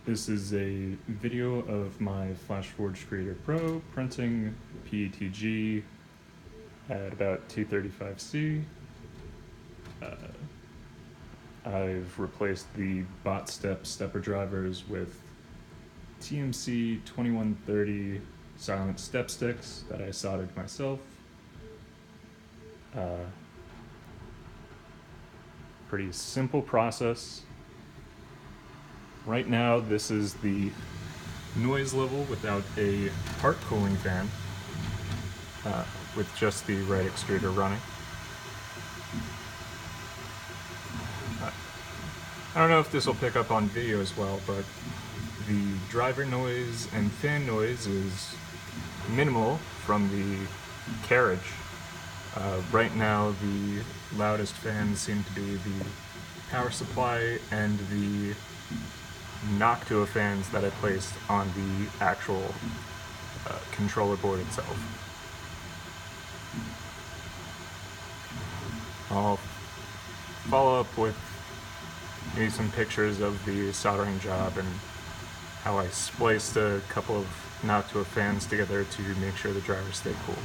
This is a video of my Flashforge Creator Pro printing PETG at about 235C. I've replaced the bot step stepper drivers with TMC 2130 SilentStepSticks that I soldered myself. Pretty simple process. Right now, this is the noise level without a part cooling fan, with just the right extruder running. I don't know if this will pick up on video as well, but the driver noise and fan noise is minimal from the carriage. Right now, the loudest fans seem to be the power supply and the Noctua fans that I placed on the actual controller board itself. I'll follow up with maybe some pictures of the soldering job and how I spliced a couple of Noctua fans together to make sure the drivers stay cool.